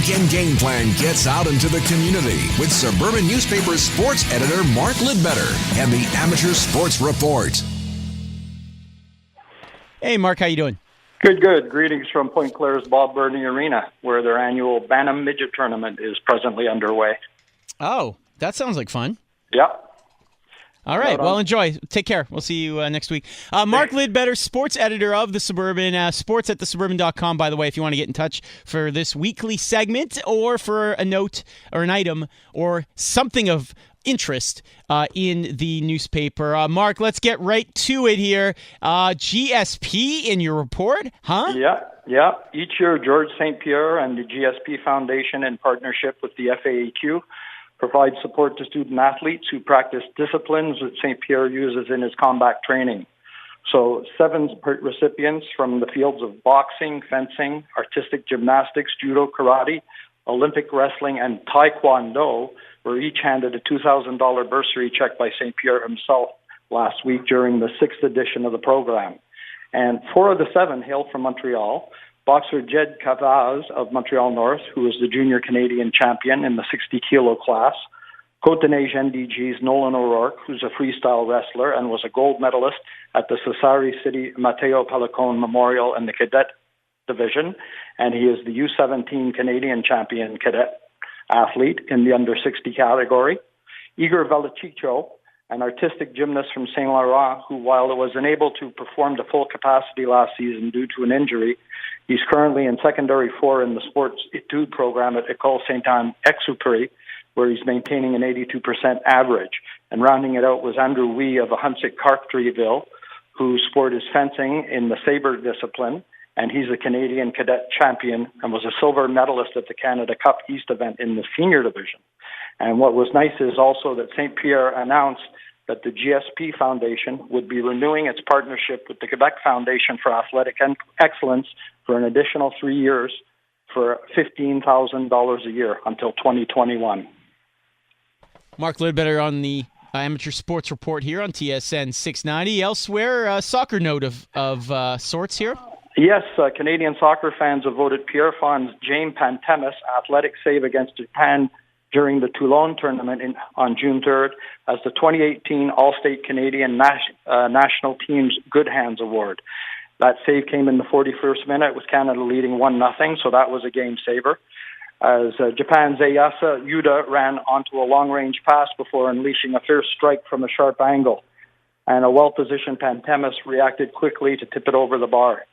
weekend game plan gets out into the community with Suburban Newspaper sports editor Mark Lidbetter and the Amateur Sports Report. Hey, Mark, how you doing? Good. Greetings from Point Claire's Bob Burney Arena, where their annual Bantam Midget Tournament is presently underway. Oh, that sounds like fun. Yeah. All right. Well, enjoy. Take care. We'll see you next week. Mark Lidbetter, sports editor of The Suburban, sports at thesuburban.com, by the way, if you want to get in touch for this weekly segment or for a note or an item or something of interest in the newspaper. Mark, let's get right to it here. GSP in your report, huh? Yeah. Each year, George St. Pierre and the GSP Foundation, in partnership with the FAAQ, provide support to student athletes who practice disciplines that St. Pierre uses in his combat training. So 7 recipients from the fields of boxing, fencing, artistic gymnastics, judo, karate, Olympic wrestling, and taekwondo were each handed a $2,000 bursary check by St. Pierre himself last week during the 6th edition of the program. And 4 of the 7 hail from Montreal. Boxer Jed Cavaz of Montreal North, who is the junior Canadian champion in the 60-kilo class. Cotenay NDG's Nolan O'Rourke, who's a freestyle wrestler and was a gold medalist at the Sassari City Mateo Pelicone Memorial in the cadet division. And he is the U17 Canadian champion cadet athlete in the under 60 category. Igor Velichicho, an artistic gymnast from Saint Laurent, who, while was unable to perform to full capacity last season due to an injury, he's currently in secondary 4 in the sports etude program at École Saint-Anne-Exupéry, where he's maintaining an 82% average. And rounding it out was Andrew Wee of Ahuntsic Cartreeville, whose sport is fencing in the saber discipline, and he's a Canadian cadet champion and was a silver medalist at the Canada Cup East event in the senior division. And what was nice is also that St. Pierre announced that the GSP Foundation would be renewing its partnership with the Quebec Foundation for Athletic Excellence for an additional 3 years for $15,000 a year until 2021. Mark Lidbetter on the Amateur Sports Report here on TSN 690. Elsewhere, soccer note of sorts here. Yes, Canadian soccer fans have voted Pierre Fond's James Pantemis athletic save against Japan during the Toulon tournament on June 3rd as the 2018 All-State Canadian National Team's Good Hands Award. That save came in the 41st minute with Canada leading 1-0, so that was a game saver. As Japan's Ayasa Yuda ran onto a long-range pass before unleashing a fierce strike from a sharp angle. And a well-positioned Pantemis reacted quickly to tip it over the bar.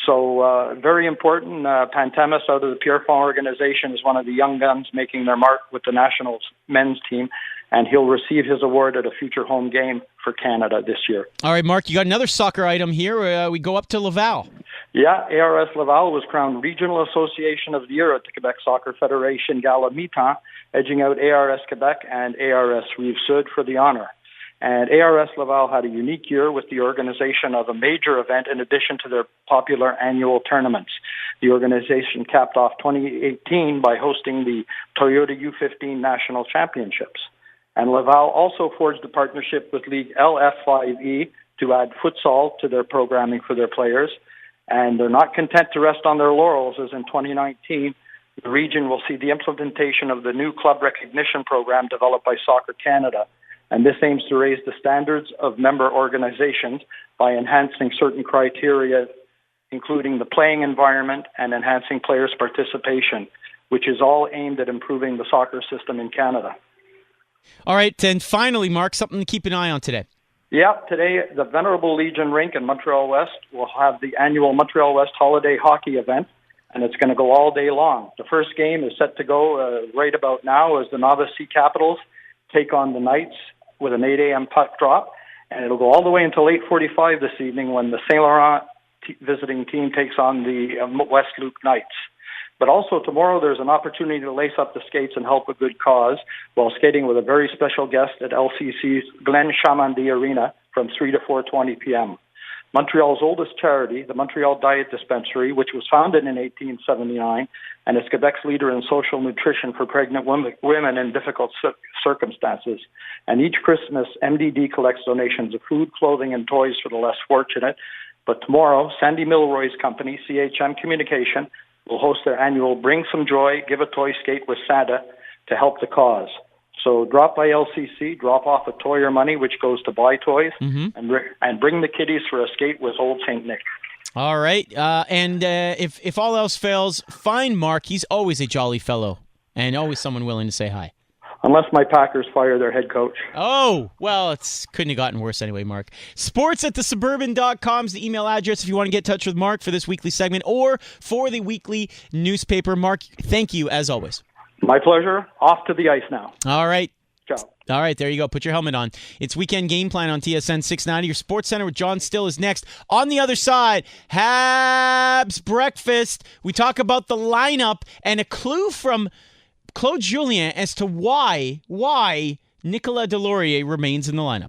So very important. Pantemis out of the Pierre Fond organization is one of the young guns making their mark with the national men's team, and he'll receive his award at a future home game for Canada this year. All right, Mark, you got another soccer item here. We go up to Laval. Yeah, ARS Laval was crowned Regional Association of the Year at the Quebec Soccer Federation Gala Mi-temps, edging out ARS Quebec and ARS Rive-Sud for the honor. And ARS Laval had a unique year with the organization of a major event in addition to their popular annual tournaments. The organization capped off 2018 by hosting the Toyota U15 National Championships. And Laval also forged a partnership with League LF5E to add futsal to their programming for their players. And they're not content to rest on their laurels, as in 2019, the region will see the implementation of the new club recognition program developed by Soccer Canada. And this aims to raise the standards of member organizations by enhancing certain criteria, including the playing environment and enhancing players' participation, which is all aimed at improving the soccer system in Canada. All right, and finally, Mark, something to keep an eye on today. Yeah, today the Venerable Legion Rink in Montreal West will have the annual Montreal West Holiday Hockey event, and it's going to go all day long. The first game is set to go right about now as the Novice Sea Capitals take on the Knights with an 8 a.m. puck drop, and it'll go all the way until 8:45 this evening when the Saint Laurent visiting team takes on the West Loop Knights. But also tomorrow there's an opportunity to lace up the skates and help a good cause while skating with a very special guest at LCC's Glen Chamandy Arena from 3 to 4:20 p.m. Montreal's oldest charity, the Montreal Diet Dispensary, which was founded in 1879 and is Quebec's leader in social nutrition for pregnant women in difficult circumstances. And each Christmas, MDD collects donations of food, clothing, and toys for the less fortunate. But tomorrow, Sandy Milroy's company, CHM Communication, will host their annual Bring Some Joy, Give a Toy Skate with Santa to help the cause. So drop by LCC, drop off a toy or money, which goes to buy toys, and bring the kiddies for a skate with Old St. Nick. All right. And if all else fails, find Mark. He's always a jolly fellow and always someone willing to say hi. Unless my Packers fire their head coach. Oh, well, it couldn't have gotten worse anyway, Mark. sports@thesuburban.com is the email address if you want to get in touch with Mark for this weekly segment or for the weekly newspaper. Mark, thank you as always. My pleasure. Off to the ice now. All right. Ciao. All right, there you go. Put your helmet on. It's Weekend Game Plan on TSN 690. Your Sports Center with John Still is next. On the other side, Habs Breakfast. We talk about the lineup and a clue from Claude Julien as to why Nicolas Deslauriers remains in the lineup.